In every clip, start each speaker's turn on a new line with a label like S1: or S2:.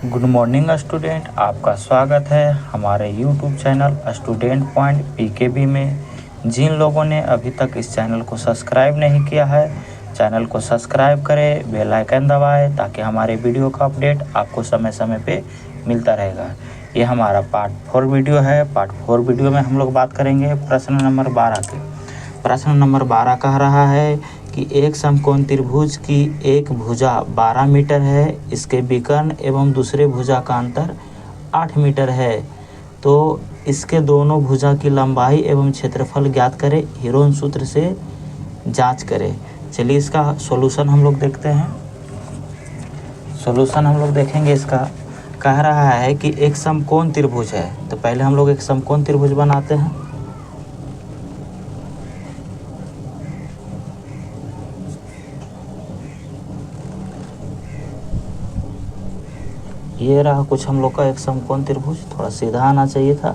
S1: Good morning student, आपका स्वागत है हमारे YouTube channel student point pKb में। जिन लोगों ने अभी तक इस चैनल को सब्सक्राइब नहीं किया है, चैनल को सब्सक्राइब करें, बेल आइकन दबाएं ताकि हमारे वीडियो का अपडेट आपको समय समय पे मिलता रहेगा। ये हमारा पार्ट 4 वीडियो है। पार्ट 4 वीडियो में हम लोग बात करेंगे प्रश्न नंबर 12 के। प्रश्न नंबर 12 कह रहा है कि एक समकोण त्रिभुज की एक भुजा 12 मीटर है, इसके विकर्ण एवं दूसरे भुजा का अंतर 8 मीटर है, तो इसके दोनों भुजा की लंबाई एवं क्षेत्रफल ज्ञात करें। हीरोन सूत्र से जांच करें। चलिए इसका सॉल्यूशन हम लोग देखते हैं। सॉल्यूशन हम लोग देखेंगे इसका। कह रहा है कि एक समकोण त्रिभुज है, तो पहले हम लोग एक समकोण त्रिभुज बनाते हैं। ये रहा कुछ हम लोग का एक समकोण त्रिभुज। थोड़ा सीधा आना चाहिए था,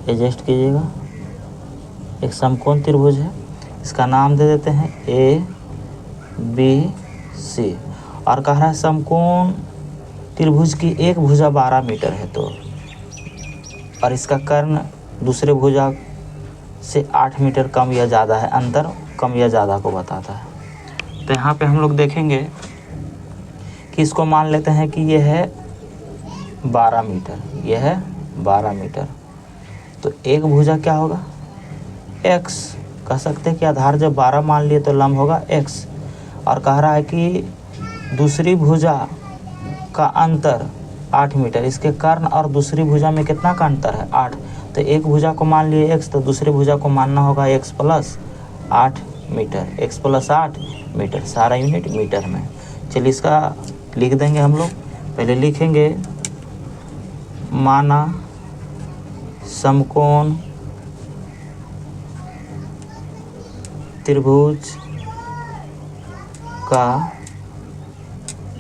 S1: एडजस्ट कीजिएगा। एक समकोण त्रिभुज है, इसका नाम दे देते हैं ए बी सी। और कह रहा है समकोण त्रिभुज की एक भुजा 12 मीटर है, तो और इसका कर्ण दूसरे भुजा से 8 मीटर कम या ज़्यादा है, अंतर कम या ज़्यादा को बताता है। तो यहाँ पे हम लोग देखेंगे कि इसको मान लेते हैं कि ये है 12 मीटर, यह है 12 मीटर। तो एक भुजा क्या होगा, x। कह सकते हैं कि आधार जब 12 मान लिए तो लंब होगा x। और कह रहा है कि दूसरी भुजा का अंतर 8 मीटर, इसके कर्ण और दूसरी भुजा में कितना का अंतर है, 8। तो एक भुजा को मान लिए x, तो दूसरी भुजा को मानना होगा x plus 8 metre, x plus 8 metre, सारा यूनिट मीटर में। चलिए इसका लिख देंगे हम लोग। पहले लिखेंगे माना समकोण त्रिभुज का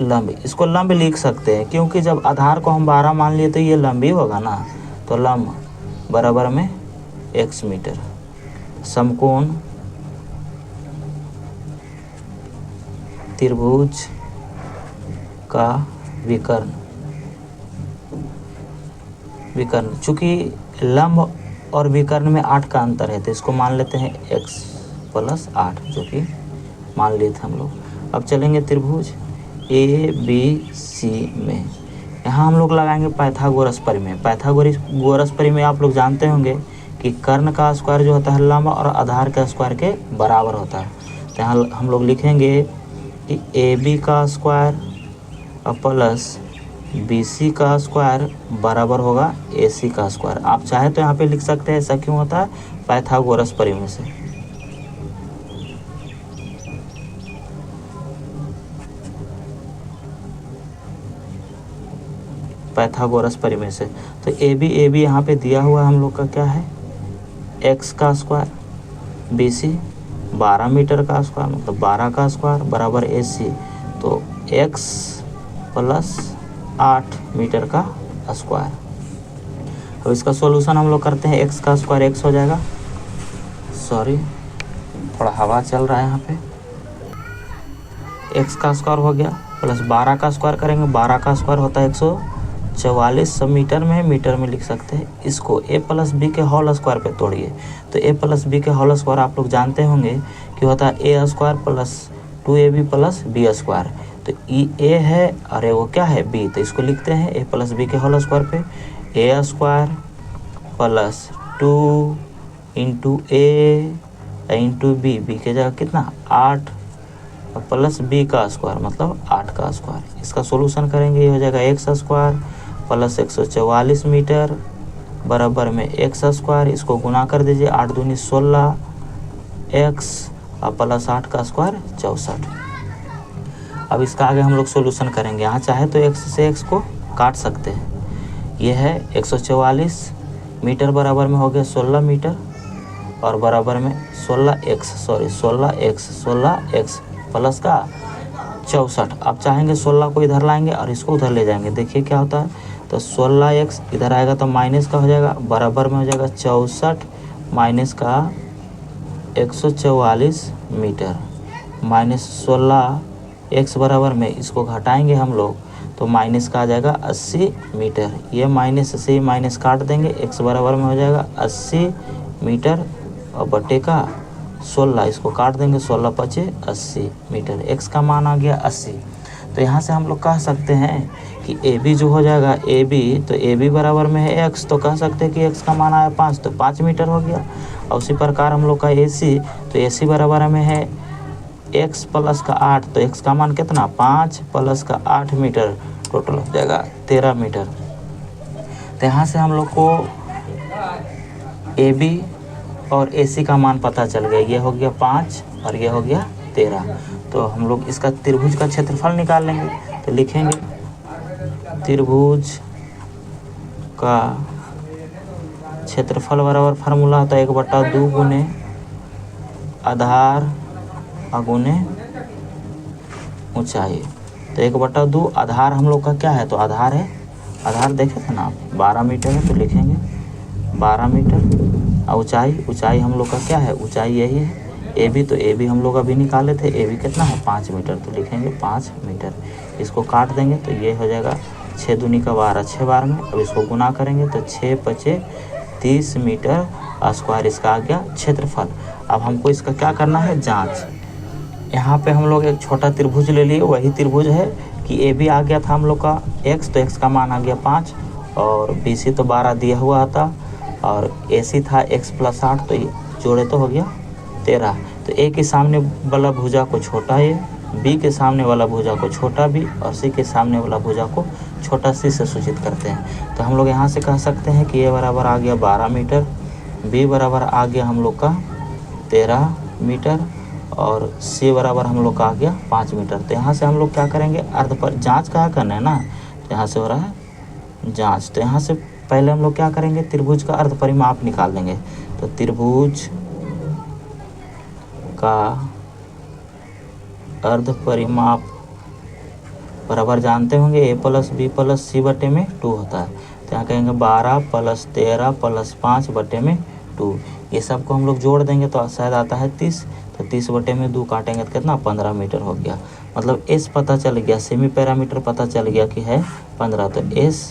S1: लंब। इसको लंब लिख सकते हैं क्योंकि जब आधार को हम 12 मान लिए तो ये लंब ही होगा ना, तो लंब बराबर में x मीटर। समकोण त्रिभुज का विकर्ण चूँकि लंब और विकर्ण में 8 का अंतर है, तो इसको मान लेते हैं x प्लस 8, जो कि मान लिए थे हम लोग। अब चलेंगे त्रिभुज ए बी सी में। यहाँ हम लोग लगाएंगे पाइथागोरस प्रमेय। पाइथागोरस प्रमेय आप लोग जानते होंगे कि कर्ण का स्क्वायर जो होता है लंब और आधार का स्क्वायर के बराबर होता है। तो यहाँ हम लोग लिखेंगे कि ए बी का स्क्वायर और प्लस बी सी का स्क्वायर बराबर होगा ए सी का स्क्वायर। आप चाहे तो यहाँ पे लिख सकते हैं, ऐसा क्यों होता है, पाइथागोरस प्रमेय से। पाइथागोरस प्रमेय से। तो ए बी यहाँ पे दिया हुआ हम लोग का क्या है, x का स्क्वायर, बी सी 12 मीटर का स्क्वायर, मतलब 12 का स्क्वायर बराबर ए सी, तो x प्लस 8 मीटर का स्क्वायर। अब इसका सॉल्यूशन हम लोग करते हैं। x का स्क्वायर x हो जाएगा, सॉरी थोड़ा हवा चल रहा है यहाँ पे। x का स्क्वायर हो गया प्लस 12 का स्क्वायर करेंगे, 12 का स्क्वायर होता है 144। सब मीटर में लिख सकते हैं। इसको a प्लस बी के होल स्क्वायर पे तोड़िए, तो a प्लस बी के होल स्क्वायर आप लोग जानते होंगे कि होता है a square plus 2ab plus B square. तो ई a है और वो क्या है b, तो इसको लिखते हैं a प्लस बी के होल स्क्वायर पे a square plus 2 into a into B के जगह कितना 8 और प्लस बी का स्क्वायर मतलब 8 का स्क्वायर। इसका सॉल्यूशन करेंगे, ये हो जाएगा x स्क्वायर प्लस 144 मीटर बराबर में x स्क्वायर। इसको गुना कर दीजिए, 8 दूनी 16 x और प्लस 8 का स्क्वायर 64। अब इसका आगे हम लोग सॉल्यूशन करेंगे। यहाँ चाहे तो x से x को काट सकते हैं। ये है 144 मीटर बराबर में हो गया 16 मीटर और बराबर में 16x प्लस का 64। अब चाहेंगे 16 को इधर लाएंगे और इसको उधर ले जाएंगे, देखिए क्या होता है। तो 16x इधर आएगा तो माइनस का हो जाएगा, बराबर में हो जाएगा 64 माइनस का 144 मीटर माइनस 16 x बराबर में इसको घटाएंगे हम लोग तो माइनस का आ जाएगा 80 मीटर। ये माइनस से माइनस काट देंगे, x बराबर में हो जाएगा 80 मीटर और बटे का 16, इसको काट देंगे, 16 पचे 80 मीटर। x का मान आ गया 80। तो यहाँ से हम लोग कह सकते हैं कि AB जो हो जाएगा AB, तो AB बराबर में है x, तो कह सकते हैं कि x का मान आया 5, तो 5 मीटर हो गया। और उसी प्रकार हम लोग का AC, तो AC बराबर में है x प्लस का 8, तो x का मान कितना 5 प्लस का 8 मीटर, टोटल हो जाएगा 13 मीटर। तो यहाँ से हम लोग को AB और AC का मान पता चल गया, ये हो गया 5 और ये हो गया 13। तो हम लोग इसका त्रिभुज का क्षेत्रफल निकाल लेंगे। तो लिखेंगे त्रिभुज का क्षेत्रफल बराबर फार्मूला होता है 1/2 गुने आधार गुने ऊंचाई। तो 1/2 आधार हम लोग का क्या है, तो आधार है, आधार देखे थे ना आप 12 मीटर है, तो लिखेंगे 12 मीटर। और ऊंचाई हम लोग का क्या है, ऊंचाई यही है AB, तो AB हम लोग अभी निकाले थे, AB कितना है 5 मीटर, तो लिखेंगे 5 मीटर। इसको काट देंगे तो ये हो जाएगा 6 दूनी का 12, 6 बार में। अब इसको गुना करेंगे तो 6 पचे 30 मीटर स्क्वायर इसका आ गया क्षेत्रफल। अब हमको इसका क्या करना है, जांच। यहाँ पे हम लोग एक छोटा त्रिभुज ले लिए, वही त्रिभुज है कि AB आ गया था हम लोग का x, तो x का मान आ गया 5 और BC तो 12 दिया हुआ था और AC था x प्लस 8, तो ये जोड़े तो हो गया 13। तो A के सामने वाला भुजा को छोटा A, B के सामने वाला भुजा को छोटा B और C के सामने वाला भुजा को छोटा C से सूचित करते हैं। तो हम लोग यहाँ से कह सकते हैं कि A बराबर आ गया 12 मीटर, B बराबर आ गया हम लोग का 13 मीटर और C बराबर हम लोग का आ गया 5 मीटर। तो यहाँ से हम लोग क्या करेंगे, अर्ध पर जांच क्या करना है ना, तो यहाँ से हो रहा है जांच। तो यहाँ से पहले हम लोग क्या करेंगे, त्रिभुज का अर्ध परिमाप निकाल देंगे। तो त्रिभुज का अर्ध परिमाप बराबर जानते होंगे A plus B plus C बटे में 2 होता है। तो यहाँ कहेंगे 12 प्लस 13 प्लस 5 बटे में 2। ये सब को हम लोग जोड़ देंगे तो शायद आता है 30, तो 30 बटे में 2 काटेंगे तो कितना 15 मीटर हो गया। मतलब S पता चल गया, सेमी पैरामीटर पता चल गया कि है 15। तो S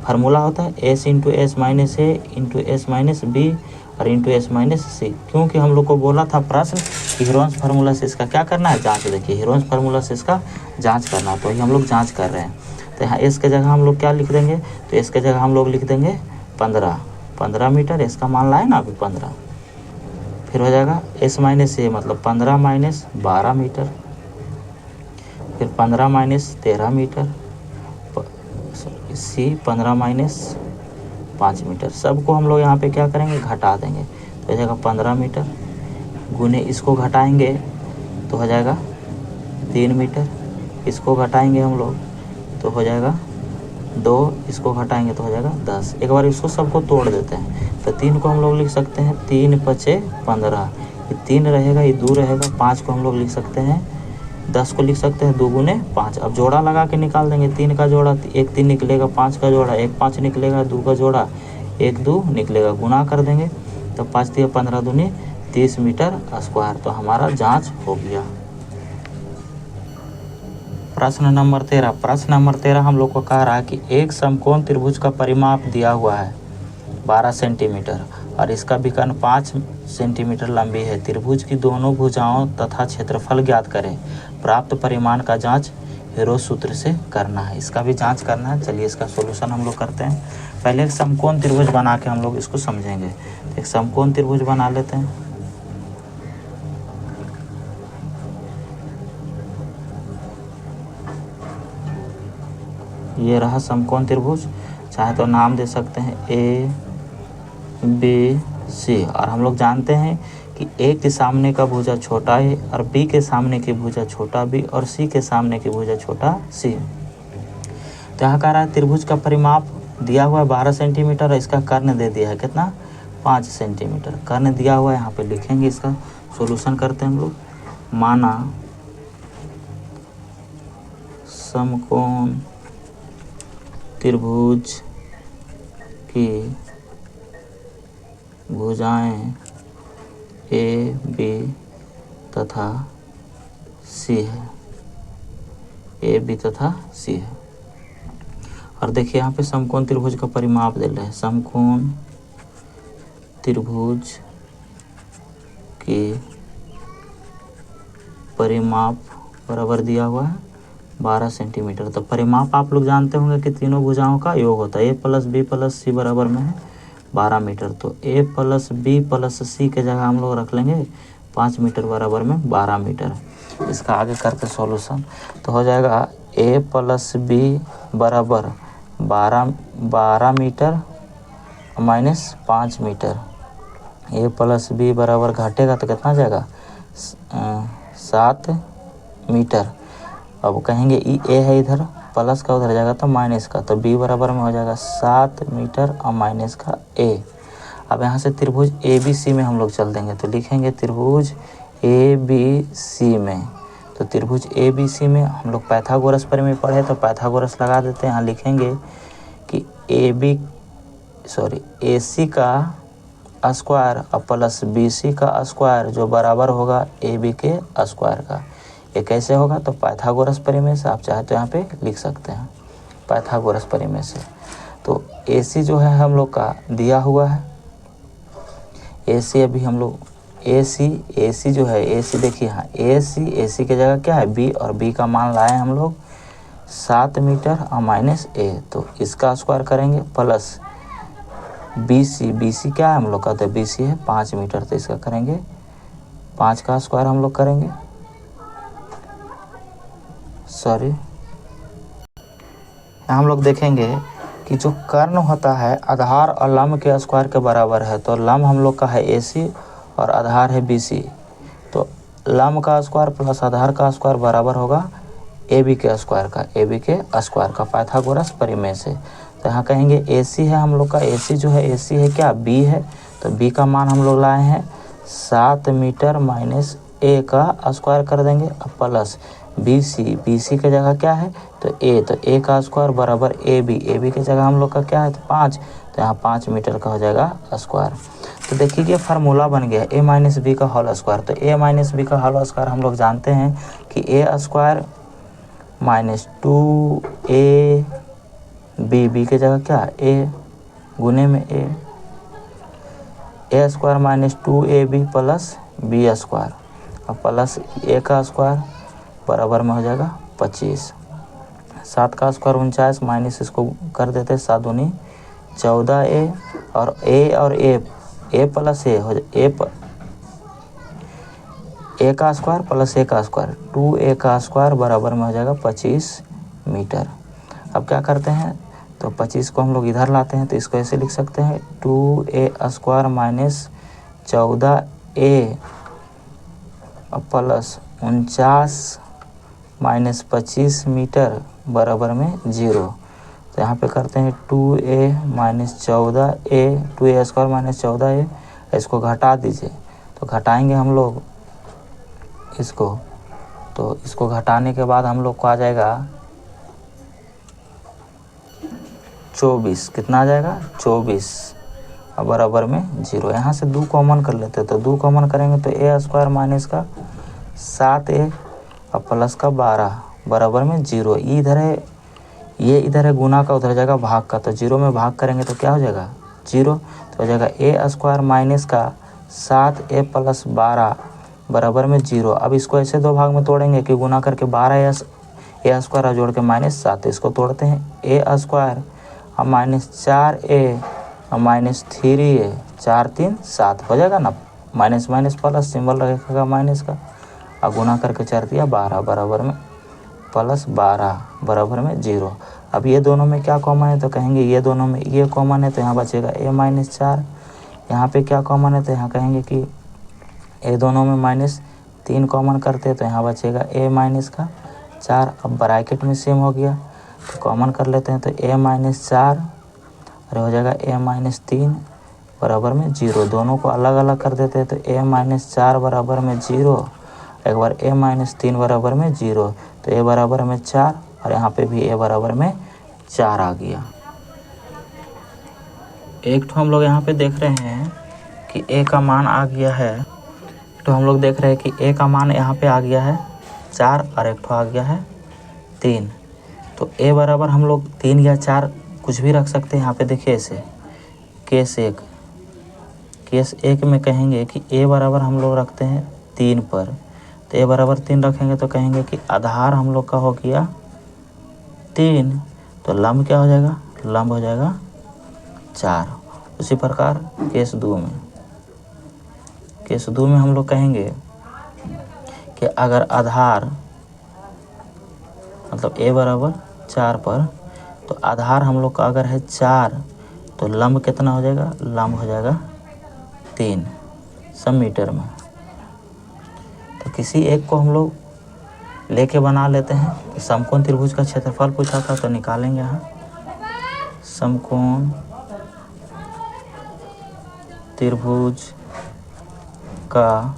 S1: फार्मूला होता है S into S minus A into S minus B और इंटू S माइनस C। क्योंकि हम लोग को बोला था प्रश्न कि हीरोन्स फार्मूला से इसका क्या करना है, जांच। देखिए हीरोन्स फार्मूला से इसका जांच करना है, तो ही हम लोग जांच कर रहे हैं। तो यहाँ S के जगह हम लोग क्या लिख देंगे, तो S के जगह हम लोग लिख देंगे 15 मीटर। इसका मान लाए ना अभी 15, फिर हो जाएगा S माइनस A मतलब 15 माइनस 12 मीटर, फिर 15 minus 13 metre, C 15 minus 5 metre. सबको हम लोग यहाँ पे क्या करेंगे, घटा देंगे। तो हो जाएगा 15 मीटर गुने इसको घटाएंगे तो हो जाएगा 3 मीटर, इसको घटाएंगे हम लोग तो हो जाएगा 2, इसको घटाएंगे तो हो जाएगा 10। एक बार इसको सबको तोड़ देते हैं। तो 3 को हम लोग लिख सकते हैं 3 पचे 15, ये 3 रहेगा, ये 2 रहेगा, 5 को हम लोग लिख सकते हैं 10 को लिख सकते हैं 2 गुने 5। अब जोड़ा लगा के निकाल देंगे, 3 का जोड़ा 1 3 निकलेगा, 5 का जोड़ा 1 5 निकलेगा, 2 का जोड़ा 1 2 निकलेगा, गुना कर देंगे तो 5 3 15 दूनी 30 मीटर स्क्वायर। तो हमारा जांच हो गया। प्रश्न नंबर 13 हम लोग को कह रहा है कि एक समकोण त्रिभुज का परिमाप दिया हुआ है 12 सेंटीमीटर और इसका विकर्ण 5 सेंटीमीटर लंबी है। त्रिभुज की दोनों भुजाओं तथा क्षेत्रफल ज्ञात करें। प्राप्त परिमाण का जांच हीरोस सूत्र से करना है। इसका भी जांच करना है। चलिए इसका सॉल्यूशन हम लोग करते हैं। पहले एक समकोण त्रिभुज बना के हम लोग इसको समझेंगे। एक समकोण त्रिभुज बना लेते हैं। ये रहा समकोण त्रिभुज, चाहे तो नाम दे सकते हैं ABC। और हम लोग जानते हैं कि A के सामने का भुजा छोटा है और B के सामने की भुजा छोटा B और C के सामने की भुजा छोटा C। तो यहाँ कह रहा है त्रिभुज का परिमाप दिया हुआ है 12 सेंटीमीटर और इसका कर्ण दे दिया है कितना 5 सेंटीमीटर। कर्ण दिया हुआ है, यहाँ पे लिखेंगे, इसका सॉल्यूशन करते हैं हम लोग। माना समकोण त्रिभुज की भुजाएं A B तथा C है, A B तथा C है। और देखिए यहाँ पे समकोण त्रिभुज का परिमाप दे रहे हैं, समकोण त्रिभुज के परिमाप बराबर दिया हुआ है 12 सेंटीमीटर। तो परिमाप आप लोग जानते होंगे कि तीनों भुजाओं का योग होता है, ए प्लस बी प्लस सी बराबर में है 12 मीटर। तो ए प्लस बी प्लस सी के जगह हम लोग रख लेंगे 5 मीटर बराबर में 12 मीटर। इसका आगे करके सॉल्यूशन तो हो जाएगा ए प्लस बी बराबर 12 मीटर माइनस 5 मीटर। ए प्लस बी बराबर घटेगा तो कितना जाएगा 7 मीटर। अब कहेंगे ए है इधर, प्लस का उधर जाएगा तो माइनस का, तो बी बराबर में हो जाएगा 7 मीटर और माइनस का ए। अब यहाँ से त्रिभुज ए बी सी में हम लोग चल देंगे, तो लिखेंगे त्रिभुज ए बी सी में। तो त्रिभुज ए बी सी में हम लोग पाइथागोरस पर में पढ़े तो पाइथागोरस लगा देते हैं। यहाँ लिखेंगे कि ए सी का स्क्वायर और प्लस बी सी का स्क्वायर जो बराबर होगा ए बी के स्क्वायर का। ये कैसे होगा, तो पाइथागोरस परिमेय से, आप चाहे तो यहाँ पे लिख सकते हैं पाइथागोरस परिमेय से। तो ए सी जो है हम लोग का दिया हुआ है, ए सी अभी हम लोग ए सी जो है ए सी देखिए यहाँ ए सी के जगह क्या है बी, और बी का मान लाए हम लोग 7 मीटर और माइनस ए। तो इसका स्क्वायर करेंगे प्लस बी सी क्या है हम लोग का, तो बी सी है 5 मीटर, तो इसका करेंगे 5 का स्क्वायर हम लोग करेंगे। हम लोग देखेंगे कि जो कर्ण होता है आधार और लंब के स्क्वायर के बराबर है। तो लंब हम लोग का है ए सी और आधार है बी सी, तो लंब का स्क्वायर प्लस आधार का स्क्वायर बराबर होगा ए बी के स्क्वायर का, पाइथागोरस परिमेय से। तो यहाँ कहेंगे ए सी है हम लोग का, ए सी जो है ए सी है क्या बी है, तो बी का मान हम लोग लाए हैं 7 मीटर माइनस ए का स्क्वायर कर देंगे, प्लस बी सी के जगह क्या है तो ए का स्क्वायर बराबर ए बी के जगह हम लोग का क्या है तो 5, तो यहाँ 5 मीटर का हो जाएगा स्क्वायर। तो देखिए ये फार्मूला बन गया ए माइनस बी का होल स्क्वायर। तो ए माइनस बी का होल स्क्वायर हम लोग जानते हैं कि ए स्क्वायर माइनस 2 बी के जगह क्या है ए गुने में a square minus 2ab plus B square और प्लस ए का स्क्वायर बराबर में हो जाएगा 25। 7 का स्क्वायर 49 माइनस इसको कर देते 7 दूनी 14a और ए प्लस ए हो जाए ए का स्क्वायर प्लस ए का स्क्वायर 2a का स्क्वायर बराबर में हो जाएगा 25 मीटर। अब क्या करते हैं तो 25 को हम लोग इधर लाते हैं, तो इसको ऐसे लिख सकते हैं 2a square minus 14a plus 49 minus 25 metre बराबर में 0। तो यहाँ पे करते हैं 2a minus 14a 2a square minus 14a, इसको घटा दीजिए। तो घटाएंगे हम लोग इसको, तो इसको घटाने के बाद हम लोग को आ जाएगा 24। कितना आ जाएगा 24 और बराबर में 0। यहाँ से 2 कॉमन कर लेते हैं, तो 2 कॉमन करेंगे तो ए स्क्वायर माइनस का 7a और प्लस का 12 बराबर में 0। इधर है ये इधर है गुना का, उधर जाएगा भाग का, तो 0 में भाग करेंगे तो क्या हो जाएगा 0। तो हो जाएगा ए स्क्वायर माइनस का 7a प्लस 12 बराबर में 0। अब इसको ऐसे 2 भाग में तोड़ेंगे कि गुना करके 12 ए स्क्वायर जोड़ के माइनस 7, इसको तोड़ते हैं ए स्क्वायर और माइनस 4a और माइनस 3a 4 3 7 हो जाएगा ना, माइनस माइनस प्लस सिंबल रखेगा माइनस का और गुना करके 4 दिया 12 बराबर में प्लस 12 बराबर में 0। अब ये दोनों में क्या कॉमन है तो कहेंगे ये दोनों में ये कॉमन है, तो यहाँ बचेगा a माइनस 4। यहाँ पे क्या कॉमन है तो यहाँ कहेंगे कि ए दोनों में माइनस 3 कॉमन करते हैं, तो यहाँ बचेगा a माइनस का 4। अब ब्रैकेट में सेम हो गया तो कॉमन कर लेते हैं, तो a माइनस 4 और हो जाएगा a माइनस 3 बराबर में 0। दोनों को अलग अलग कर देते हैं, तो a माइनस 4 बराबर में 0, एक बार a माइनस 3 बराबर में 0, तो a बराबर में 4 और यहाँ पे भी a बराबर में 4 आ गया। एक तो हम लोग यहाँ पे देख रहे हैं कि a का मान आ गया है, तो हम लोग देख रहे हैं कि a का मान यहाँ पे आ गया है 4 और एक तो आ गया है 3। तो ए बराबर हम लोग 3 या 4 कुछ भी रख सकते हैं। यहाँ पे देखिए ऐसे केस एक में कहेंगे कि ए बराबर हम लोग रखते हैं 3 पर, तो ए बराबर 3 रखेंगे तो कहेंगे कि आधार हम लोग का हो गया 3, तो लंब क्या हो जाएगा, लंब हो जाएगा 4। उसी प्रकार केस 2 में हम लोग कहेंगे कि अगर आधार मतलब ए बराबर 4 पर, तो आधार हम लोग का अगर है 4 तो लंब कितना हो जाएगा, लंब हो जाएगा 3 सब मीटर में। तो किसी एक को हम लोग लेके बना लेते हैं। तो समकोण त्रिभुज का क्षेत्रफल पूछा था तो निकालेंगे यहाँ समकोण त्रिभुज का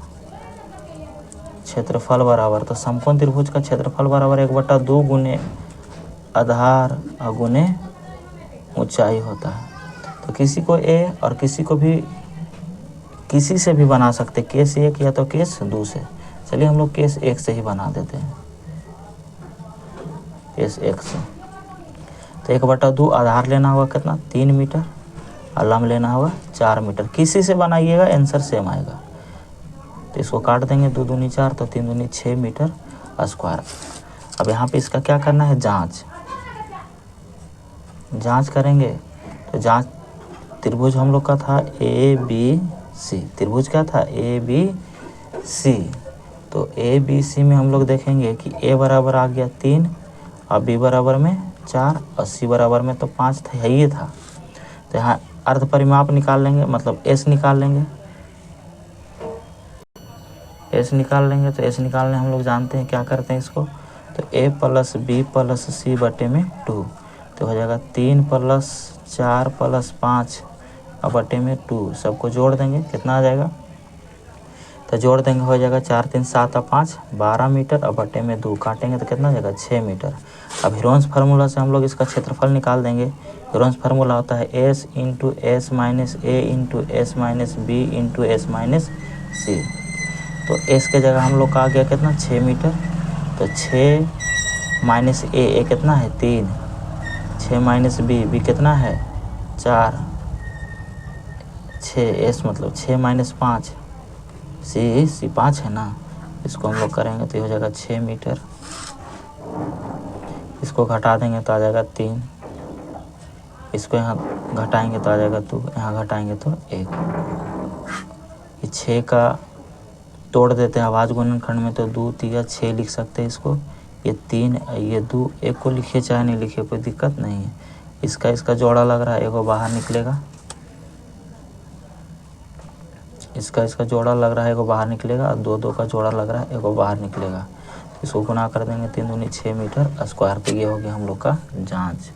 S1: क्षेत्रफल बराबर, तो समकोण त्रिभुज का क्षेत्रफल बराबर 1/2 गुने आधार गुने ऊंचाई होता है। तो किसी को ए और किसी को भी किसी से भी बना सकते, केस 1 या तो केस 2 से। चलिए हम लोग केस 1 से ही बना देते हैं, केस 1 से। तो 1/2 आधार लेना होगा कितना 3 मीटर और लंब लेना होगा 4 मीटर। किसी से बनाइएगा आंसर सेम आएगा। तो इसको काट देंगे, 2 दूनी 4 तो 3 दूनी 6 मीटर स्क्वायर। अब यहाँ पे इसका क्या करना है, जांच करेंगे। तो जांच त्रिभुज हम लोग का था ABC, त्रिभुज क्या था ABC। तो ABC में हम लोग देखेंगे कि A बराबर आ गया 3 और B बराबर में 4 और C बराबर में तो 5 था, यही था। तो यहाँ अर्ध परिमाप निकाल लेंगे, मतलब S निकाल लेंगे। S निकाल लेंगे तो S निकालने हम लोग जानते हैं क्या करते हैं इसको, तो A + B + C बटे में 2, तो हो जाएगा 3 + 4 + 5 और बटे में 2। सबको जोड़ देंगे, कितना आ जाएगा, तो जोड़ देंगे हो जाएगा 4 3 7 और 5 12 मीटर और बटे में 2 काटेंगे तो कितना हो जाएगा 6 मीटर। अब हीरोन्स फार्मूला से हम लोग इसका क्षेत्रफल निकाल देंगे। हीरोन्स फार्मूला होता है S × S - A × S - B × S - C। तो S के जगह हम लोग का आ गया कितना 6 मीटर, तो 6 - A कितना है 3, 6 - B कितना है 4, 6 S मतलब 6 - 5 C 5 है ना, इसको हम लोग करेंगे तो ये हो जाएगा 6 मीटर। इसको घटा देंगे तो आ जाएगा 3, इसको यहाँ घटाएंगे तो आ जाएगा 2, यहाँ घटाएंगे तो 1। ये 6 का तोड़ देते हैं आवाज गुणनखंड में, तो 2 3 6 लिख सकते हैं इसको। ये 3 ये 2, एक को लिखिए चाहे नहीं लिखिए कोई दिक्कत नहीं है। इसका जोड़ा लग रहा है, एगो बाहर निकलेगा, इसका जोड़ा लग रहा है, एगो बाहर निकलेगा, और 2 2 का जोड़ा लग रहा है, एगो बाहर निकलेगा। इसको गुना कर देंगे 3 दूनी 6 मीटर स्क्वायर। पे ये हो गया हम लोग का जांच।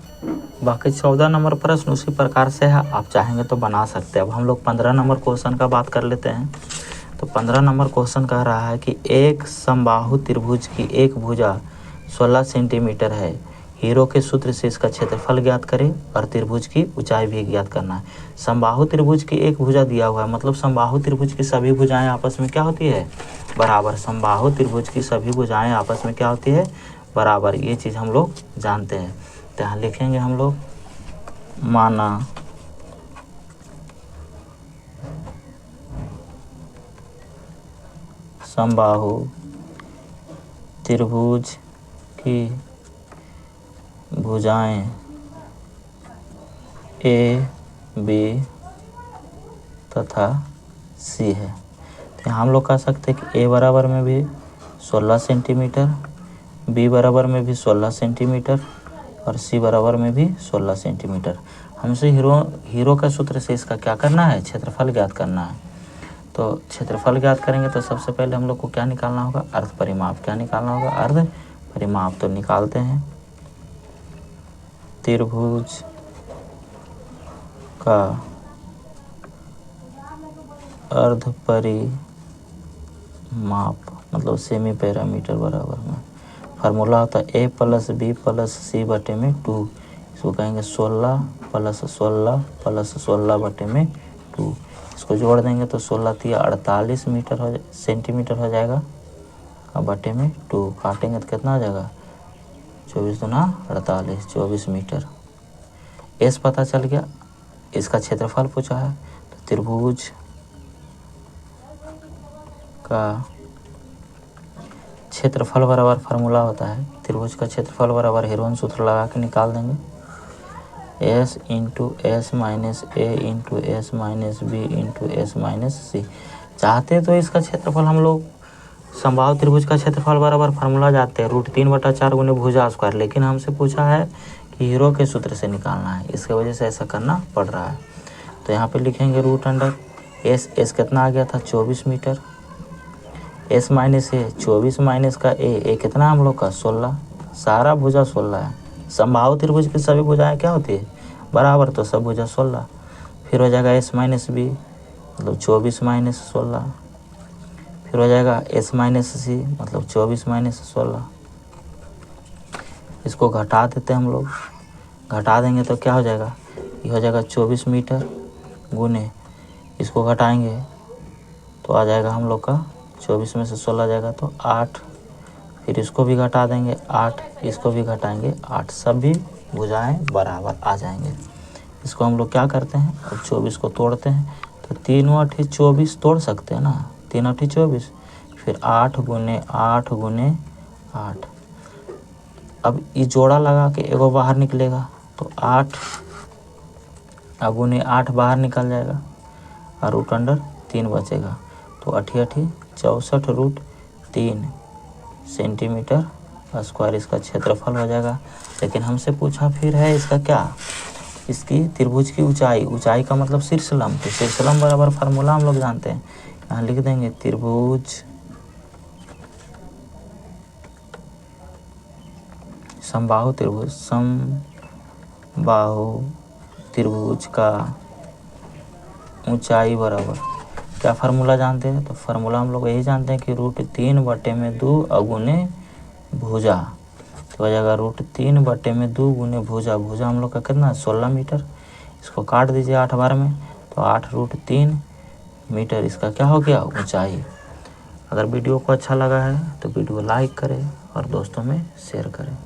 S1: बाकी 14 नंबर प्रश्न उसी प्रकार से है, आप चाहेंगे तो बना सकते हैं। अब हम लोग 15 नंबर क्वेश्चन का बात कर लेते हैं। तो 15 नंबर क्वेश्चन कह रहा है कि एक समबाहु त्रिभुज की एक भुजा 16 सेंटीमीटर है, हीरो के सूत्र से इसका क्षेत्रफल ज्ञात करें और त्रिभुज की ऊंचाई भी ज्ञात करना है। समबाहु त्रिभुज की एक भुजा दिया हुआ है, मतलब समबाहु त्रिभुज की सभी भुजाएं आपस में क्या होती है, बराबर। समबाहु त्रिभुज की सभी भुजाएं आपस में क्या होती है, बराबर। ये चीज़ हम लोग जानते हैं। तो यहाँ लिखेंगे हम लोग, माना समबाहु त्रिभुज की भुजाएं A B तथा C है। तो हम लोग कह सकते हैं कि A बराबर में भी 16 सेंटीमीटर, B बराबर में भी 16 सेंटीमीटर और C बराबर में भी 16 सेंटीमीटर। हमसे हीरो का सूत्र से इसका क्या करना है, क्षेत्रफल ज्ञात करना है। तो क्षेत्रफल ज्ञात करेंगे तो सबसे पहले हम लोग को क्या निकालना होगा, अर्ध परिमाप। क्या निकालना होगा, अर्ध परिमाप। तो निकालते हैं, त्रिभुज का अर्ध परिमाप मतलब सेमी पैरामीटर बराबर में फार्मूला होता है A + B + C बटे में 2। इसको कहेंगे 16 + 16 + 16 बटे में 2। इसको जोड़ देंगे तो 16 × 3 = 48 सेंटीमीटर हो जाएगा और बटे में 2 काटेंगे तो कितना हो जाएगा 24 दूना 48, 24 मीटर। एस पता चल गया, इसका क्षेत्रफल पूछा है, तो त्रिभुज का क्षेत्रफल बराबर फार्मूला होता है, त्रिभुज का क्षेत्रफल बराबर हेरोन सूत्र लगा के निकाल देंगे, s into s minus a into s minus b into s minus c. चाहते तो इसका क्षेत्रफल हम लोग समबाहु त्रिभुज का क्षेत्रफल बराबर फार्मूला जाते हैं √3/4 गुने भुजा स्क्वायर, लेकिन हमसे पूछा है कि हीरो के सूत्र से निकालना है, इसके वजह से ऐसा करना पड़ रहा है। तो यहाँ पे लिखेंगे √एस कितना आ गया था 24 मीटर, एस माइनस ए 24 माइनस का ए कितना हम लोग का 16, सारा भुजा 16 है। समबाहु त्रिभुज की सभी भुजाएं क्या होती है बराबर, तो सब भुजा 16। फिर हो जाएगा एस माइनस बी मतलब 24 माइनस 16, फिर हो जाएगा एस माइनस सी मतलब 24 माइनस 16। इसको घटा देते हैं हम लोग, घटा देंगे तो क्या हो जाएगा, ये हो जाएगा 24 मीटर गुने, इसको घटाएंगे तो आ जाएगा हम लोग का 24 में से 16 जाएगा तो 8, फिर इसको भी घटा देंगे 8, इसको भी घटाएंगे 8, सभी भुजाएं बराबर आ जाएंगे। इसको हम लोग क्या करते हैं, अब 24 को तोड़ते हैं, तो 3 × 8 = 24 तोड़ सकते हैं ना, 3 × 8 = 24, फिर 8 गुने 8 गुने 8। अब ये जोड़ा लगा के एगो बाहर निकलेगा तो 8 गुने 8 बाहर निकल जाएगा और √3 बचेगा, तो 8 × 8 = 64 √3 सेंटीमीटर स्क्वायर इसका क्षेत्रफल हो जाएगा। लेकिन हमसे पूछा फिर है इसका क्या, इसकी त्रिभुज की ऊंचाई, ऊंचाई का मतलब शीर्षलंब, तो शीर्षलंब बराबर फार्मूला हम लोग जानते हैं, यहाँ लिख देंगे त्रिभुज समबाहु त्रिभुज का ऊंचाई बराबर क्या फार्मूला जानते हैं, तो फार्मूला हम लोग यही जानते हैं कि √3/2 अगुने भुजा, तो हो जाएगा √3/2 गुने भुजा, भुजा हम लोग का कितना 16 मीटर, इसको काट दीजिए 8 बार में, तो 8 √3 मीटर इसका क्या हो गया ऊंचाई। अगर वीडियो को अच्छा लगा है तो वीडियो लाइक करें और दोस्तों में शेयर करें।